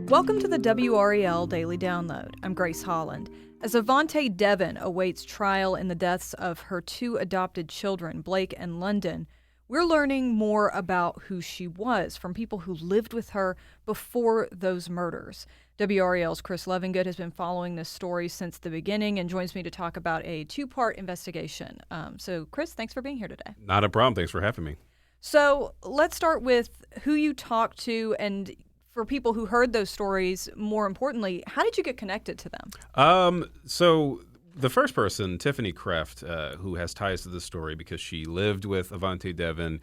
Welcome to the WRAL Daily Download. I'm Grace Holland. As Avantae Deven awaits trial in the deaths of her two adopted children, Blake and London, we're learning more about who she was from people who lived with her before those murders. WRAL's Chris Lovingood has been following this story since the beginning and joins me to talk about a two-part investigation. So, Chris, thanks for being here today. Not a problem. Thanks for having me. So let's start with who you talked to, and for people who heard those stories, more importantly, how did you get connected to them? So the first person, Tiffany Kraft, who has ties to the story because she lived with Avantae Deven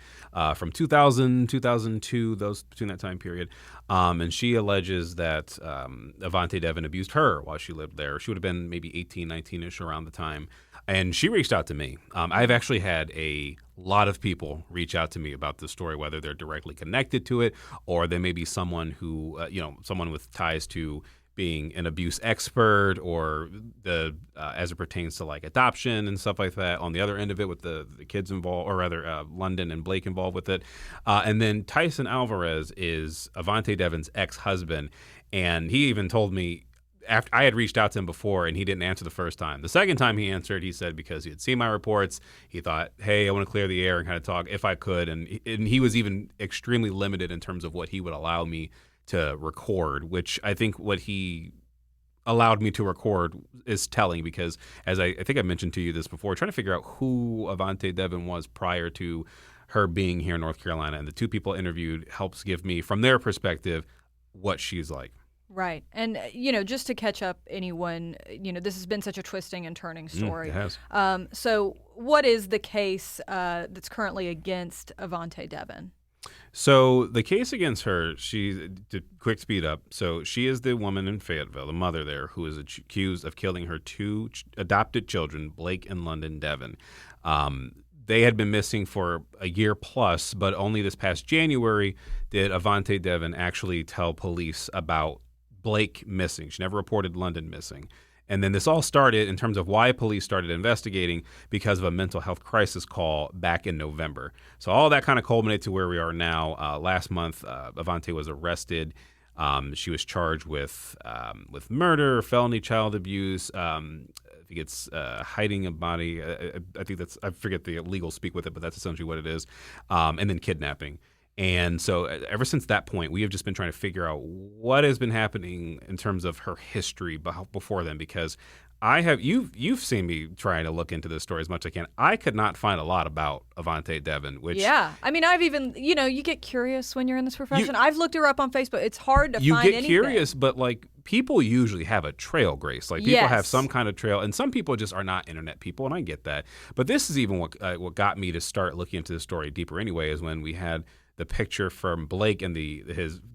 from 2000, 2002, between that time period. And she alleges that Avantae Deven abused her while she lived there. She would have been maybe 18, 19-ish around the time. And she reached out to me. I've actually had a lot of people reach out to me about this story, whether they're directly connected to it or they may be someone who, someone with ties to being an abuse expert or as it pertains to like adoption and stuff like that on the other end of it with the kids involved, or rather London and Blake involved with it. And then Tyson Alvarez is Avantae Deven's ex-husband. And he even told me, after I had reached out to him before and he didn't answer the first time. The second time he answered, he said because he had seen my reports, he thought, hey, I want to clear the air and kind of talk if I could. And he was even extremely limited in terms of what he would allow me to record, which I think what he allowed me to record is telling because, as I think I mentioned to you this before, trying to figure out who Avantae Deven was prior to her being here in North Carolina. And the two people interviewed helps give me, from their perspective, what she's like. Right. And, just to catch up anyone, this has been such a twisting and turning story. It has. So what is the case that's currently against Avantae Deven? So the case against her, to quick speed up, so she is the woman in Fayetteville, the mother there, who is accused of killing her two adopted children, Blake and London Deven. They had been missing for a year plus, but only this past January did Avantae Deven actually tell police about Blake missing. She never reported London missing. And then this all started in terms of why police started investigating because of a mental health crisis call back in November. So all that kind of culminated to where we are now. Last month, Avantae was arrested. She was charged with murder, felony child abuse. I think it's hiding a body. I forget the legal speak with it, but that's essentially what it is. And then kidnapping. And so ever since that point, we have just been trying to figure out what has been happening in terms of her history before then, because you've seen me trying to look into this story as much as I can. I could not find a lot about Avantae Deven, which... Yeah. I mean, I've even, you get curious when you're in this profession. I've looked her up on Facebook. It's hard to find anything. You get curious, but people usually have a trail, Grace. People have some kind of trail, and some people just are not internet people, and I get that. But this is even what got me to start looking into the story deeper anyway, is when we had the picture from Blake and the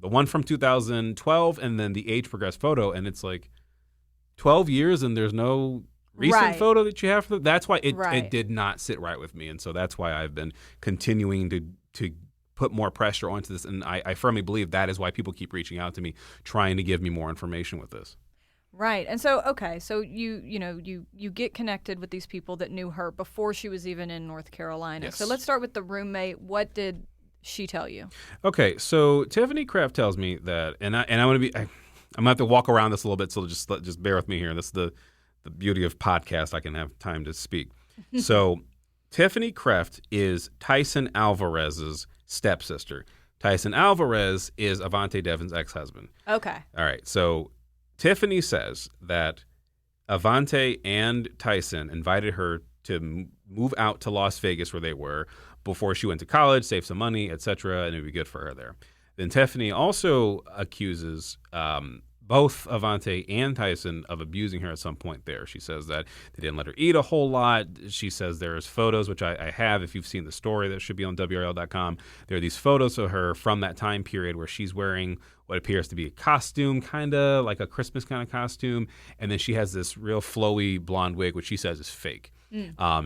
one from 2012 and then the age progressed photo, and it's 12 years and there's no recent photo that you have. That's why it did not sit right with me, and so that's why I've been continuing to put more pressure onto this, and I firmly believe that is why people keep reaching out to me trying to give me more information with this. Right. And so, okay, so you get connected with these people that knew her before she was even in North Carolina. Yes. So let's start with the roommate. What did she tell you? Okay, so Tiffany Kraft tells me that, I'm gonna have to walk around this a little bit, so just bear with me here. This is the beauty of podcast; I can have time to speak. So, Tiffany Kraft is Tyson Alvarez's stepsister. Tyson Alvarez is Avantae Deven's ex-husband. Okay. All right. So, Tiffany says that Avantae and Tyson invited her to move out to Las Vegas, where they were, before she went to college, save some money, etc., and it would be good for her there. Then Tiffany also accuses both Avantae and Tyson of abusing her at some point there. She says that they didn't let her eat a whole lot. She says there's photos, which I have, if you've seen the story, that should be on WRL.com. There are these photos of her from that time period where she's wearing what appears to be a costume, kind of like a Christmas kind of costume, and then she has this real flowy blonde wig, which she says is fake.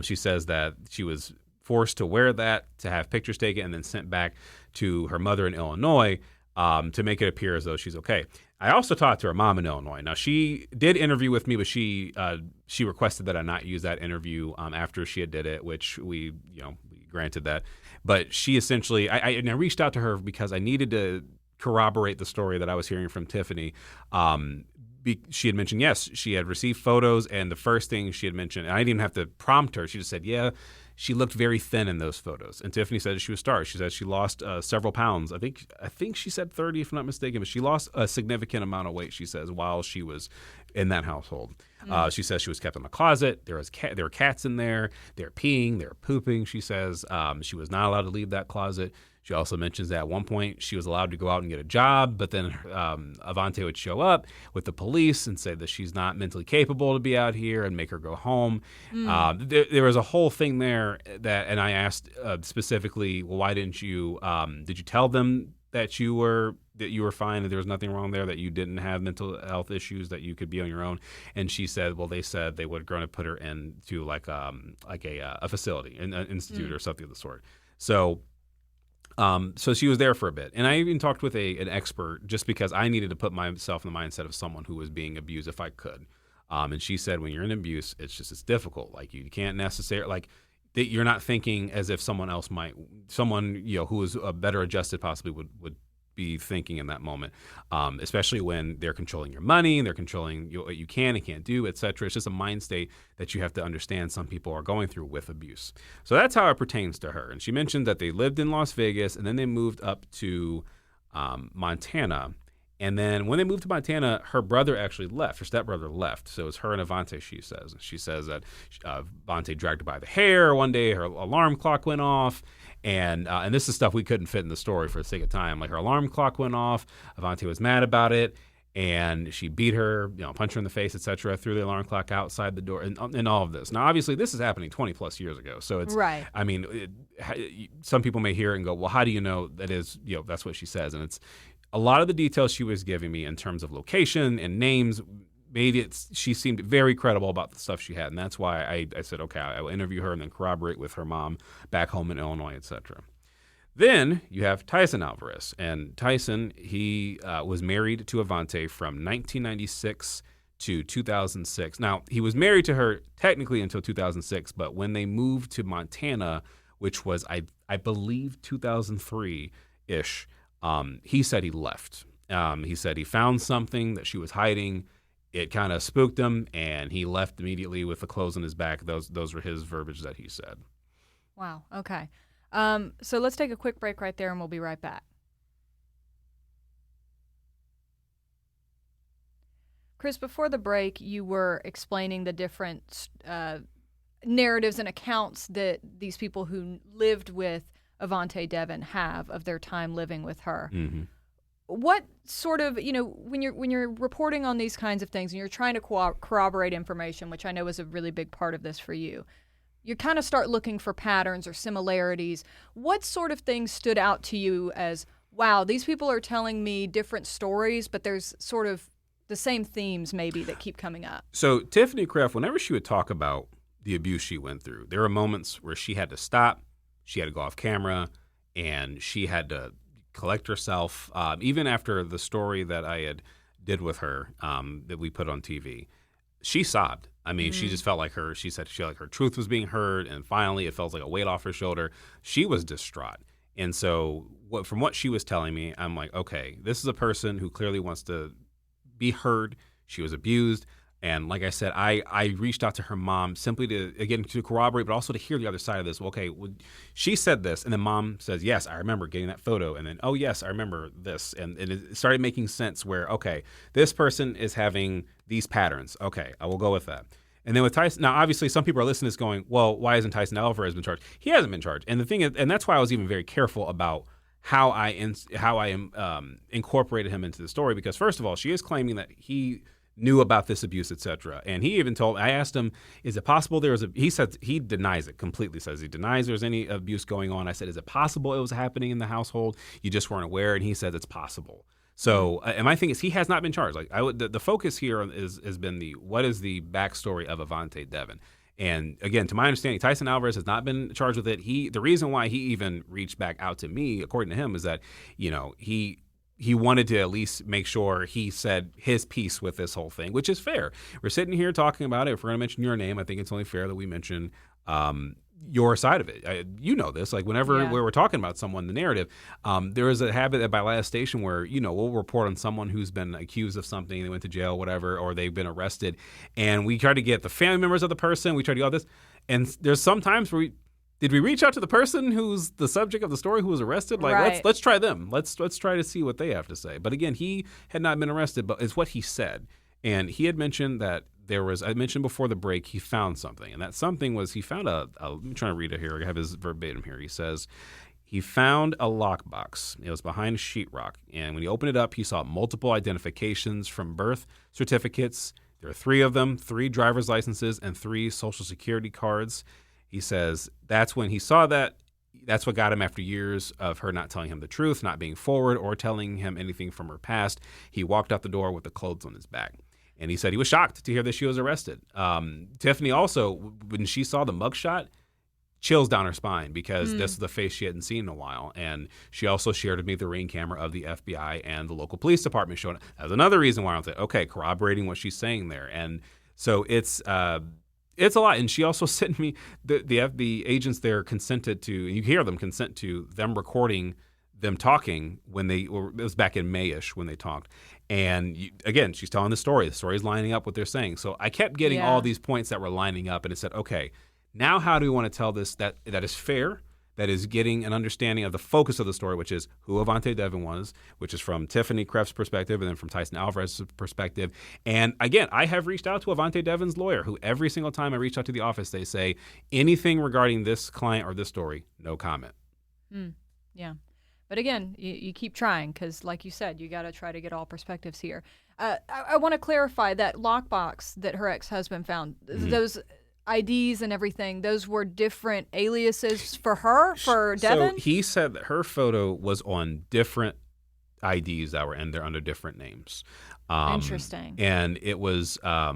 She says that she was forced to wear that, to have pictures taken, and then sent back to her mother in Illinois to make it appear as though she's okay. I also talked to her mom in Illinois. Now, she did interview with me, but she requested that I not use that interview after she had did it, which we granted that. But she essentially, I reached out to her because I needed to corroborate the story that I was hearing from Tiffany. She had mentioned, yes, she had received photos, and the first thing she had mentioned, and I didn't even have to prompt her, she just said, yeah, she looked very thin in those photos. And Tiffany said she was starved. She said she lost several pounds. I think she said 30, if I'm not mistaken, but she lost a significant amount of weight, she says, while she was in that household. She says she was kept in a closet. There were cats in there. They're peeing. They're pooping, she says. She was not allowed to leave that closet. She also mentions that at one point she was allowed to go out and get a job, but then Avantae would show up with the police and say that she's not mentally capable to be out here and make her go home. There was a whole thing there and I asked specifically, well, why didn't you? Did you tell them that you were fine, that there was nothing wrong there, that you didn't have mental health issues, that you could be on your own? And she said, well, they said they were going to put her into like a facility, an institute or something of the sort. So she was there for a bit. And I even talked with an expert just because I needed to put myself in the mindset of someone who was being abused if I could. And she said, when you're in abuse, it's difficult. Like you can't necessarily, you're not thinking as if someone who is better adjusted possibly would be thinking in that moment, especially when they're controlling your money and they're controlling what you can and can't do, et cetera. It's just a mind state that you have to understand some people are going through with abuse. So that's how it pertains to her. And she mentioned that they lived in Las Vegas and then they moved up to Montana. And then when they moved to Montana, her brother actually left. Her stepbrother left. So it's her and Avantae, she says. She says that Avantae dragged her by the hair. One day her alarm clock went off. And this is stuff we couldn't fit in the story for the sake of time. Like her alarm clock went off. Avantae was mad about it. And she beat her, punched her in the face, et cetera, threw the alarm clock outside the door and all of this. Now, obviously, this is happening 20 plus years ago. So it's, right. I mean, some people may hear it and go, well, how do you know that is, that's what she says. And it's, a lot of the details she was giving me in terms of location and names she seemed very credible about the stuff she had. And that's why I said, okay, I will interview her and then corroborate with her mom back home in Illinois, et cetera. Then you have Tyson Alvarez. And Tyson, he was married to Avantae from 1996 to 2006. Now, he was married to her technically until 2006, but when they moved to Montana, which was, I believe, 2003-ish, he said he left. He said he found something that she was hiding. It kind of spooked him, and he left immediately with the clothes on his back. Those were his verbiage that he said. Wow. Okay. So let's take a quick break right there, and we'll be right back. Chris, before the break, you were explaining the different narratives and accounts that these people who lived with Avantae Deven have of their time living with her. Mm-hmm. What sort of, when you're reporting on these kinds of things and you're trying to corroborate information, which I know is a really big part of this for you, you kind of start looking for patterns or similarities. What sort of things stood out to you as, wow, these people are telling me different stories, but there's sort of the same themes maybe that keep coming up? So Tiffany Kraft, whenever she would talk about the abuse she went through, there were moments where she had to stop. She had to go off camera, and she had to collect herself. Even after the story that I did with her that we put on TV, she sobbed. I mean, she just felt like she said she felt like her truth was being heard, and finally it felt like a weight off her shoulder. She was distraught. And so from what she was telling me, I'm like, okay, this is a person who clearly wants to be heard. She was abused. And like I said, I reached out to her mom simply to corroborate, but also to hear the other side of this. Well, okay, she said this, and then mom says, yes, I remember getting that photo. And then, oh, yes, I remember this. And it started making sense where, okay, this person is having these patterns. Okay, I will go with that. And then with Tyson, now obviously some people are listening to this going, well, why hasn't Tyson Alvarez been charged? He hasn't been charged. And the thing is, and that's why I was even very careful about how I incorporated him into the story, because first of all, she is claiming that he knew about this abuse, etc. And he even I asked him, is it possible he said he denies it completely, says he denies there's any abuse going on. I said, is it possible it was happening in the household? You just weren't aware? And he said it's possible. So, and my thing is, he has not been charged. Like the focus here has been what is the backstory of Avantae Deven. And again, to my understanding, Tyson Alvarez has not been charged with it. The reason why he even reached back out to me, according to him, is that, he wanted to at least make sure he said his piece with this whole thing, which is fair. We're sitting here talking about it. If we're going to mention your name, I think it's only fair that we mention your side of it. You know this. Like whenever we're talking about someone, the narrative, there is a habit at last station where, we'll report on someone who's been accused of something, they went to jail, whatever, or they've been arrested, and we try to get the family members of the person. We try to do all this, and there's some times where did we reach out to the person who's the subject of the story who was arrested? Like, right. let's try them. Let's try to see what they have to say. But again, he had not been arrested, but it's what he said. And he had mentioned that I mentioned before the break, he found something. And that something was, he found I'm trying to read it here. I have his verbatim here. He says, he found a lockbox. It was behind sheetrock. And when he opened it up, he saw multiple identifications from birth certificates. There are 3 of them, 3 driver's licenses, and 3 social security cards. He says that's when he saw that. That's what got him after years of her not telling him the truth, not being forward, or telling him anything from her past. He walked out the door with the clothes on his back. And he said he was shocked to hear that she was arrested. Tiffany also, when she saw the mugshot, chills down her spine because this is the face she hadn't seen in a while. And she also shared with me the Ring camera of the FBI and the local police department showing it. That's another reason why I was like, okay, corroborating what she's saying there. And so it's a lot. And she also sent me the agents there consented to, and you hear them consent to them recording them talking it was back in May-ish when they talked. And again, she's telling the story. The story is lining up what they're saying. So I kept getting all these points that were lining up, and it said, okay, now how do we want to tell this that is fair, that is getting an understanding of the focus of the story, which is who Avantae Deven was, which is from Tiffany Kreff's perspective and then from Tyson Alvarez's perspective. And again, I have reached out to Avantae Deven's lawyer, who every single time I reach out to the office, they say anything regarding this client or this story, no comment. Yeah. But again, you keep trying because, like you said, you got to try to get all perspectives here. I want to clarify that lockbox that her ex-husband found, those IDs and everything, those were different aliases for her, for Deven? So he said that her photo was on different IDs that were under different names. Interesting. And it was, I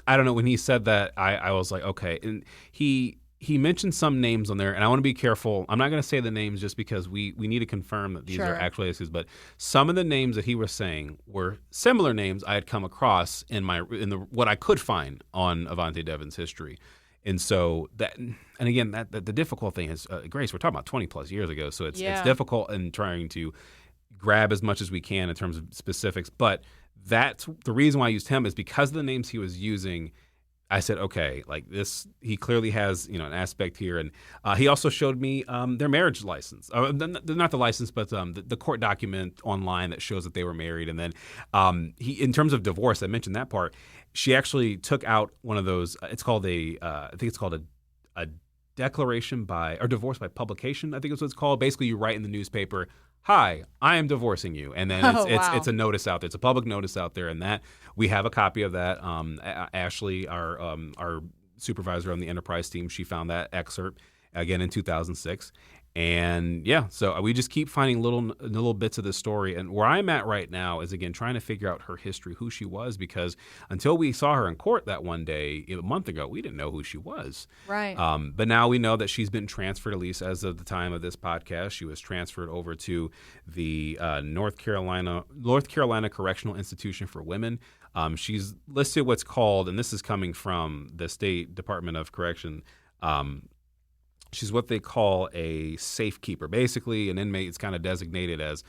don't know, when he said that, I was like, okay. And he mentioned some names on there, and I want to be careful. I'm not going to say the names just because we need to confirm that these are actual aliases. But some of the names that he was saying were similar names I had come across in what I could find on Avantae Deven's history. And so the difficult thing is, Grace, we're talking about 20 plus years ago, so it's difficult in trying to grab as much as we can in terms of specifics. But that's the reason why I used him, is because of the names he was using. I said, okay, like this, he clearly has, an aspect here. And he also showed me their marriage license. Not the license, but the court document online that shows that they were married. And then in terms of divorce, I mentioned that part. She actually took out one of those, I think it's called a declaration or divorce by publication, I think is what it's called. Basically, you write in the newspaper, hi, I am divorcing you. And then it's a notice out there. It's a public notice out there. And that we have a copy of that. Ashley, our supervisor on the Enterprise team, she found that excerpt again in 2006. And so we just keep finding little bits of the story. And where I'm at right now is, again, trying to figure out her history, who she was, because until we saw her in court that one day a month ago, we didn't know who she was. Right. But now we know that she's been transferred, at least as of the time of this podcast. She was transferred over to the North Carolina Correctional Institution for Women. She's listed what's called, and this is coming from the State Department of Correction, she's what they call a safekeeper. Basically, an inmate is kind of designated as,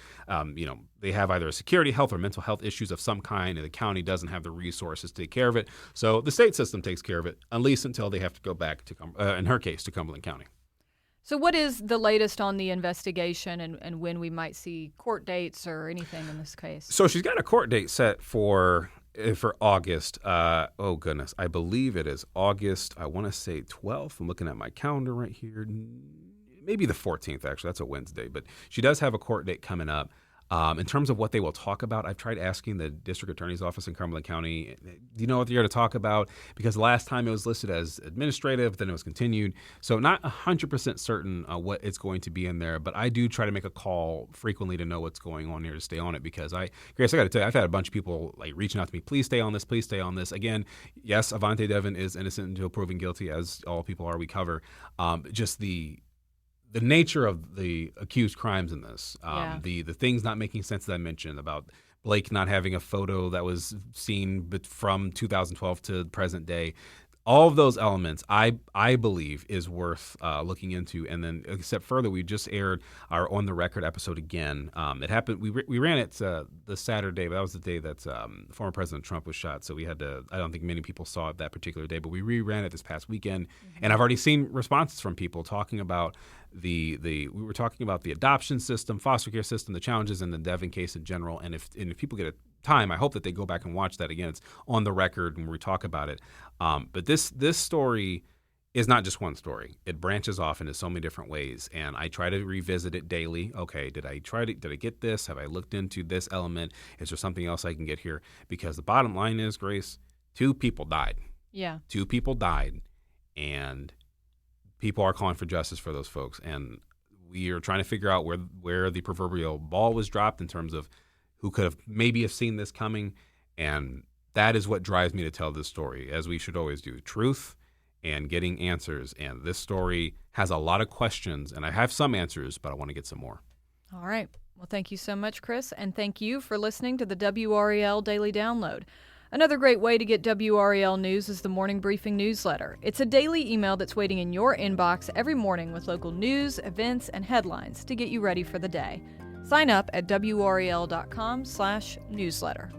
they have either a security, health, or mental health issues of some kind, and the county doesn't have the resources to take care of it. So the state system takes care of it, at least until they have to go back to, in her case, to Cumberland County. So what is the latest on the investigation and when we might see court dates or anything in this case? So she's got a court date set for August. Oh, goodness. I believe it is August, I want to say 12th. I'm looking at my calendar right here. Maybe the 14th, actually. That's a Wednesday. But she does have a court date coming up. In terms of what they will talk about, I've tried asking the district attorney's office in Cumberland County, do you know what they're going to talk about? Because last time it was listed as administrative, then it was continued. So not 100% certain what it's going to be in there, but I do try to make a call frequently to know what's going on here to stay on it, because Grace, I got to tell you, I've had a bunch of people reaching out to me, please stay on this, please stay on this. Again, yes, Avantae Deven is innocent until proven guilty, as all people are, we cover. Just the nature of the accused crimes in this, the things not making sense that I mentioned about Blake not having a photo that was seen from 2012 to present day, all of those elements, I believe, is worth looking into. And then, except further, we just aired our On the Record episode again. It happened. We ran it the Saturday, but that was the day that former President Trump was shot. So we had to. I don't think many people saw it that particular day, but we reran it this past weekend, and I've already seen responses from people talking about we were talking about the adoption system, foster care system, the challenges in the Deven case in general. And if people get a time, I hope that they go back and watch that again. It's on the record when we talk about it. But this story is not just one story. It branches off into so many different ways, and I try to revisit it daily. Okay, did I get this? Have I looked into this element? Is there something else I can get here? Because the bottom line is, Grace, 2 people died. Yeah. 2 people died, and people are calling for justice for those folks. And we are trying to figure out where the proverbial ball was dropped in terms of who could have maybe seen this coming. And that is what drives me to tell this story, as we should always do. Truth and getting answers. And this story has a lot of questions, and I have some answers, but I want to get some more. All right. Well, thank you so much, Chris. And thank you for listening to the WRAL Daily Download. Another great way to get WRAL news is the Morning Briefing newsletter. It's a daily email that's waiting in your inbox every morning with local news, events, and headlines to get you ready for the day. Sign up at WRAL.com/newsletter.